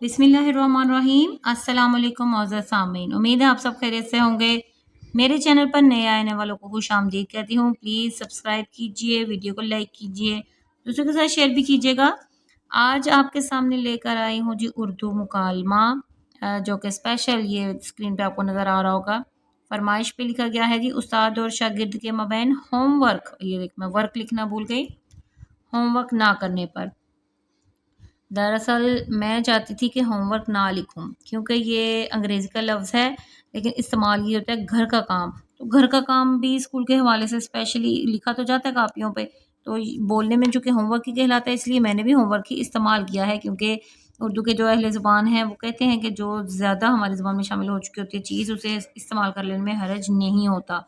बिस्मिल्लाहिर्रहमानिर्रहीम। अस्सलाम वालेकुम मौजूद सामीन, उम्मीद है आप सब खैरियत से होंगे। मेरे चैनल पर नए आने वालों को खुश आमदीद कहती हूँ। प्लीज़ सब्सक्राइब कीजिए, वीडियो को लाइक कीजिए, दूसरों के साथ शेयर भी कीजिएगा। आज आपके सामने लेकर आई हूँ जी उर्दू मुकालमा, जो कि स्पेशल ये स्क्रीन पे आपको नज़र आ रहा होगा। फरमाइश पे लिखा गया है जी उस्ताद और शागिर्द के मबैन होमवर्क। ये देख मैं वर्क लिखना भूल गई, होमवर्क ना करने पर। दरअसल मैं चाहती थी कि होमवर्क ना लिखूं क्योंकि ये अंग्रेज़ी का लफ्ज़ है, लेकिन इस्तेमाल ये होता है घर का काम। तो घर का काम भी स्कूल के हवाले से स्पेशली लिखा तो जाता है कापियों पे, तो बोलने में चूँकि होमवर्क ही कहलाता है, इसलिए मैंने भी होमवर्क ही इस्तेमाल किया है। क्योंकि उर्दू के जो अहले ज़ुबान हैं वो कहते हैं कि जो ज़्यादा हमारी ज़ुबान में शामिल हो चुकी होती है चीज़, उसे इस्तेमाल कर लेने में हरज नहीं होता।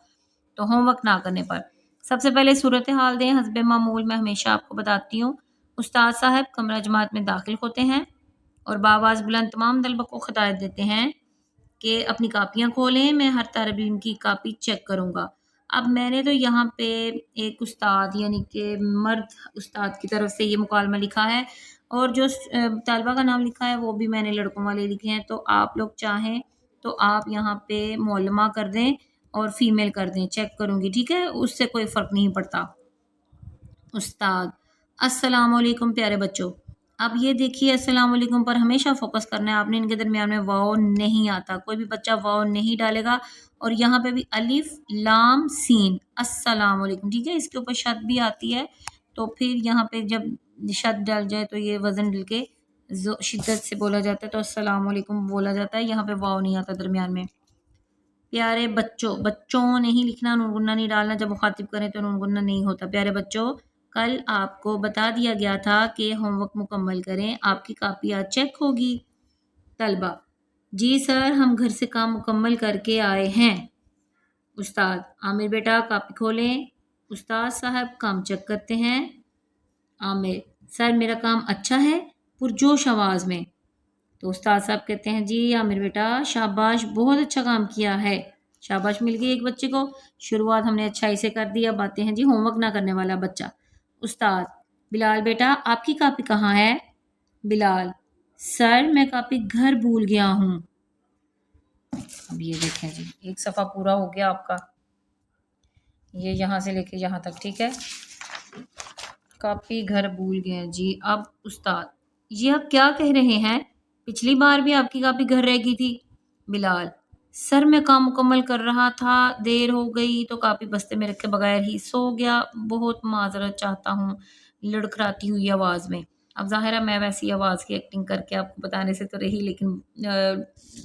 तो होमवर्क ना करने पर सबसे पहले सूरत हाल दें। हस्ब मामूल मैं हमेशा आपको बताती हूँ, उस्ताद साहब कमरा जमात में दाखिल होते हैं और बावाज़ बुलंद तमाम तलबा को हिदायत देते हैं कि अपनी कापियाँ खोलें, मैं हर तालिब इल्म की कापी चेक करूँगा। अब मैंने तो यहाँ पे एक उस्ताद यानी कि मर्द उस्ताद की तरफ से ये मुकालमा लिखा है, और जो तालिबा का नाम लिखा है वो भी मैंने लड़कों वाले लिखे हैं। तो आप लोग चाहें तो आप यहाँ पे मौलमा कर दें और फीमेल कर दें, चेक करूँगी, ठीक है? उससे कोई फ़र्क नहीं पड़ता। उस्ताद: अस्सलाम वालेकुम प्यारे बच्चों। अब ये देखिए, अस्सलाम वालेकुम पर हमेशा फोकस करना है आपने। इनके दरमियान में वाव नहीं आता, कोई भी बच्चा वाव नहीं डालेगा। और यहाँ पे भी अलिफ लाम सीन अस्सलाम वालेकुम, ठीक है? इसके ऊपर शद भी आती है, तो फिर यहाँ पे जब शद डाल जाए तो ये वजन डल के शिद्दत से बोला जाता है, तो अस्सलाम वालेकुम बोला जाता है। यहाँ पे वाव नहीं आता दरमियान में। प्यारे बच्चों, बच्चों नहीं लिखना, नून गुन्ना नहीं डालना। जब मुखातिब करें तो नून गुन्ना नहीं होता। प्यारे बच्चों, कल आपको बता दिया गया था कि होमवर्क मुकम्मल करें, आपकी कापी आज चेक होगी। तलबा: जी सर, हम घर से काम मुकम्मल करके आए हैं। उस्ताद: आमिर बेटा कापी खोलें। उस्ताद साहब काम चेक करते हैं। आमिर: सर मेरा काम अच्छा है, पुरजोश आवाज़ में। तो उस्ताद साहब कहते हैं जी आमिर बेटा शाबाश, बहुत अच्छा काम किया है। शाबाश मिल गई एक बच्चे को। शुरुआत हमने अच्छाई से कर दी। अब आते हैं जी होमवर्क ना करने वाला बच्चा। उस्ताद: बिलाल बेटा आपकी कापी कहाँ है? बिलाल: सर मैं कापी घर भूल गया हूँ। अब ये देखें जी, एक सफ़ा पूरा हो गया आपका, ये यहाँ से लेके यहाँ तक, ठीक है? कापी घर भूल गए जी। अब उस्ताद: ये आप क्या कह रहे हैं? पिछली बार भी आपकी कापी घर रह गई थी। बिलाल: सर मैं काम मुकम्मल कर रहा था, देर हो गई तो कापी बस्ते में रखे बगैर ही सो गया। बहुत माजरत चाहता हूँ, लड़खड़ाती हुई आवाज़ में। अब ज़ाहिर है मैं वैसी आवाज़ की एक्टिंग करके आपको बताने से तो रही, लेकिन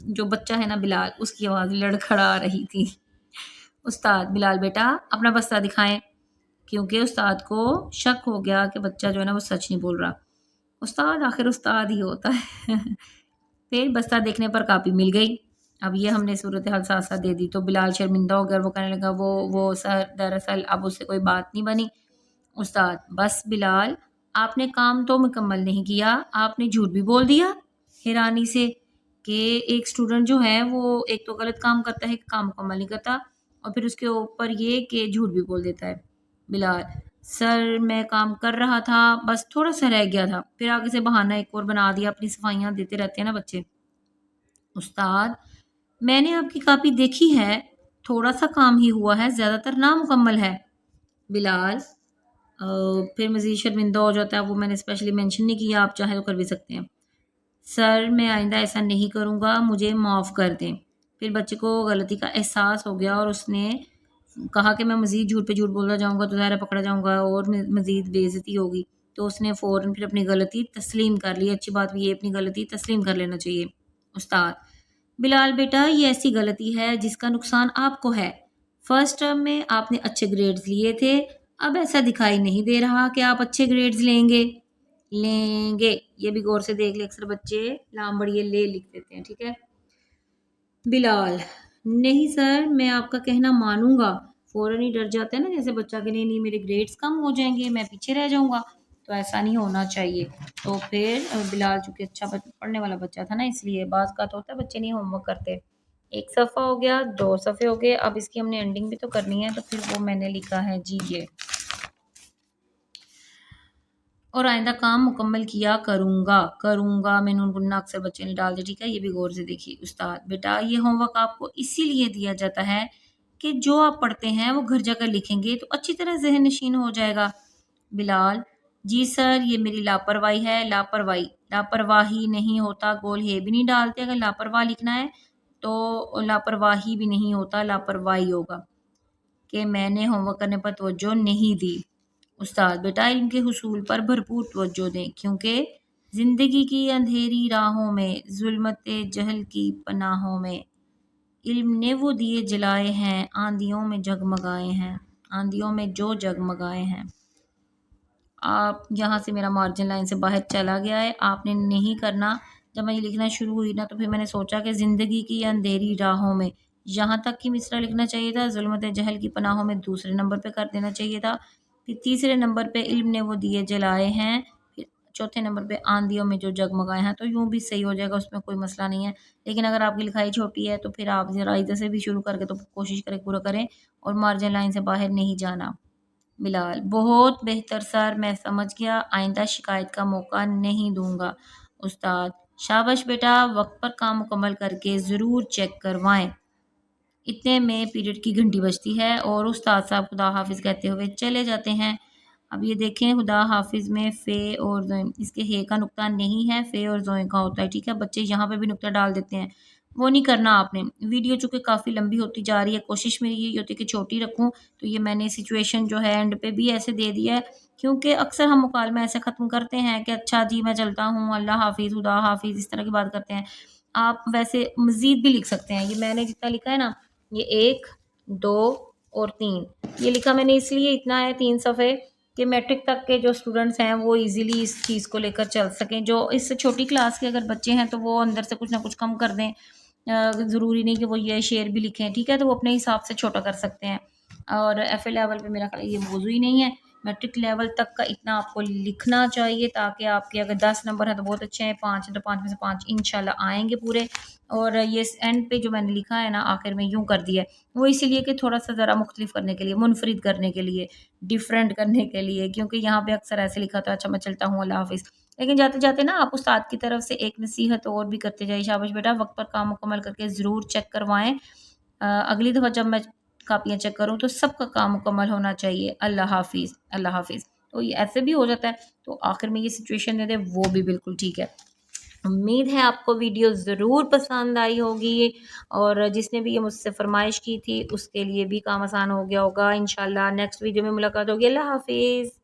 जो बच्चा है ना बिलाल, उसकी आवाज़ लड़खड़ा रही थी। उस्ताद: बिलाल बेटा अपना बस्ता दिखाएं, क्योंकि उस्ताद को शक हो गया कि बच्चा जो है ना वो सच नहीं बोल रहा। उस्ताद आखिर उस्ताद ही होता है। फिर बस्ता देखने पर कापी मिल गई। अब ये हमने सूरत हाल साथ साथ दे दी, तो बिलाल शर्मिंदा हो गया और वो कहने लगा वो सर दरअसल अब उससे कोई बात नहीं बनी। उस्ताद: बस बिलाल, आपने काम तो मुकम्मल नहीं किया, आपने झूठ भी बोल दिया। हैरानी से कि एक स्टूडेंट जो है वो एक तो गलत काम करता है, काम मुकम्मल नहीं करता, और फिर उसके ऊपर ये कि झूठ भी बोल देता है। बिलाल: सर मैं काम कर रहा था, बस थोड़ा सा रह गया था। फिर आगे से बहाना एक और बना दिया, अपनी सफाइयाँ देते रहते हैं ना बच्चे। उस्ताद: मैंने आपकी कापी देखी है, थोड़ा सा काम ही हुआ है, ज़्यादातर नामुकम्मल है। बिलाल फिर मज़ीद शर्मिंदा हो जाता है, वो मैंने स्पेशली मेंशन नहीं किया, आप चाहें तो कर भी सकते हैं। सर मैं आइंदा ऐसा नहीं करूँगा, मुझे माफ़ कर दें। फिर बच्चे को गलती का एहसास हो गया और उसने कहा कि मैं मज़ीद झूठ पे झूठ बोलता जाऊँगा तो ज़ाहिर है पकड़ा जाऊँगा और मज़ीद बेइज़्ज़ती होगी। तो उसने फ़ौरन फिर अपनी गलती तस्लीम कर ली। अच्छी बात भी ये, अपनी गलती तस्लीम कर लेना चाहिए। उस्ताद: बिलाल बेटा ये ऐसी गलती है जिसका नुकसान आपको है। फर्स्ट टर्म में आपने अच्छे ग्रेड्स लिए थे, अब ऐसा दिखाई नहीं दे रहा कि आप अच्छे ग्रेड्स लेंगे। लेंगे, ये भी गौर से देख ले, अक्सर बच्चे लाम बड़िए ले लिख देते हैं, ठीक है? बिलाल: नहीं सर मैं आपका कहना मानूंगा। फौरन ही डर जाता है ना, जैसे बच्चा कि नहीं नहीं मेरे ग्रेड्स कम हो जाएंगे, मैं पीछे रह जाऊंगा। तो ऐसा नहीं होना चाहिए। तो फिर बिलाल चूंकि अच्छा पढ़ने वाला बच्चा था ना, इसलिए बात का तो होता है बच्चे नहीं होमवर्क करते। एक सफ़ा हो गया, 2 सफ़े हो गए। अब इसकी हमने एंडिंग भी तो करनी है, तो फिर वो मैंने लिखा है जी ये। اور آئندہ کام مکمل کیا کروں گا میں نون گننا اکثر بچے نے ڈال دیا، ٹھیک ہے؟ یہ بھی غور سے دیکھیے استاد بیٹا یہ ہوم ورک آپ کو اسی لیے دیا جاتا ہے کہ جو آپ پڑھتے ہیں وہ گھر جا کر لکھیں گے تو اچھی طرح ذہن نشین ہو جائے گا۔ بلال جی سر یہ میری لاپرواہی ہے۔ لاپرواہی نہیں ہوتا، گول ہے بھی نہیں ڈالتے، اگر لاپرواہ لکھنا ہے تو لاپرواہی بھی نہیں ہوتا، لاپرواہی ہوگا کہ میں نے ہوم ورک کرنے پر توجہ نہیں دی۔ استاد بیٹا علم کے حصول پر بھرپور توجہ دیں کیونکہ زندگی کی اندھیری راہوں میں، ظلمت جہل کی پناہوں میں علم نے وہ دیے جلائے ہیں، آندھیوں میں جگمگائے ہیں، آندھیوں میں جو جگمگائے ہیں۔ آپ یہاں سے میرا مارجن لائن سے باہر چلا گیا ہے، آپ نے نہیں کرنا۔ جب میں یہ لکھنا شروع ہوئی نا تو پھر میں نے سوچا کہ زندگی کی اندھیری راہوں میں، یہاں تک کی مصرع لکھنا چاہیے تھا، ظلمت جہل کی پناہوں میں دوسرے نمبر پہ کر دینا چاہیے تھا، پھر تیسرے نمبر پہ علم نے وہ دیے جلائے ہیں، پھر چوتھے نمبر پہ آندھیوں میں جو جگمگائے ہیں، تو یوں بھی صحیح ہو جائے گا، اس میں کوئی مسئلہ نہیں ہے۔ لیکن اگر آپ کی لکھائی چھوٹی ہے تو پھر آپ ذرا ادھر سے بھی شروع کر کے تو کوشش کریں پورا کریں اور مارجن لائن سے باہر نہیں جانا۔ بلال بہت بہتر سر، میں سمجھ گیا، آئندہ شکایت کا موقع نہیں دوں گا۔ استاد شاباش بیٹا، وقت پر کام مکمل کر کے ضرور چیک کروائیں۔ اتنے میں پیریڈ کی گھنٹی بجتی ہے اور استاد صاحب خدا حافظ کہتے ہوئے چلے جاتے ہیں۔ اب یہ دیکھیں خدا حافظ میں فے اور زوئیں، اس کے ہے کا نقطہ نہیں ہے، فے اور زوئیں کا ہوتا ہے، ٹھیک ہے؟ بچے یہاں پہ بھی نقطہ ڈال دیتے ہیں، وہ نہیں کرنا آپ نے۔ ویڈیو چونکہ کافی لمبی ہوتی جا رہی ہے، کوشش میری یہی ہوتی ہے کہ چھوٹی رکھوں، تو یہ میں نے سچویشن جو ہے اینڈ پہ بھی ایسے دے دیا ہے کیونکہ اکثر ہم مکالمہ ایسے ختم کرتے ہیں کہ اچھا جی میں چلتا ہوں، اللہ حافظ، خدا حافظ، اس طرح کی بات کرتے ہیں۔ آپ ویسے مزید بھی لکھ سکتے ہیں، یہ میں نے جتنا لکھا ہے نا، یہ 1 2 اور 3، یہ لکھا میں نے اس لیے اتنا ہے 3 صفحے کہ میٹرک تک کے جو اسٹوڈنٹس ہیں وہ ایزیلی اس چیز کو لے کر چل سکیں۔ جو اس سے چھوٹی کلاس کے اگر بچے ہیں تو وہ اندر سے کچھ نہ کچھ کم کر دیں، ضروری نہیں کہ وہ یہ شعر بھی لکھیں، ٹھیک ہے؟ تو وہ اپنے حساب سے چھوٹا کر سکتے ہیں۔ اور ایف اے لیول پہ میرا خیال یہ موضوع ہی نہیں ہے، میٹرک لیول تک کا اتنا آپ کو لکھنا چاہیے تاکہ آپ کے اگر 10 نمبر ہیں تو بہت اچھے ہیں، 5 ہیں تو 5 میں سے 5 انشاءاللہ آئیں گے پورے۔ اور یہ اینڈ پہ جو میں نے لکھا ہے نا آخر میں یوں کر دیا ہے، وہ اسی لیے کہ تھوڑا سا ذرا مختلف کرنے کے لیے، منفرد کرنے کے لیے، ڈیفرنٹ کرنے کے لیے، کیونکہ یہاں پہ اکثر ایسے لکھا تھا اچھا میں چلتا ہوں اللہ حافظ۔ لیکن جاتے جاتے نا آپ استاد کی طرف سے ایک نصیحت اور بھی کرتے جائیے، شاباش بیٹا وقت پر کام مکمل کر کے ضرور چیک کروائیں، اگلی دفعہ جب میں کاپیاں چیک کروں تو سب کا کام مکمل ہونا چاہیے، اللہ حافظ اللہ حافظ۔ تو یہ ایسے بھی ہو جاتا ہے، تو آخر میں یہ سچویشن دے دے وہ بھی بالکل ٹھیک ہے۔ امید ہے آپ کو ویڈیو ضرور پسند آئی ہوگی، اور جس نے بھی یہ مجھ سے فرمائش کی تھی اس کے لیے بھی کام آسان ہو گیا ہوگا۔ انشاءاللہ نیکسٹ ویڈیو میں ملاقات ہوگی، اللہ حافظ۔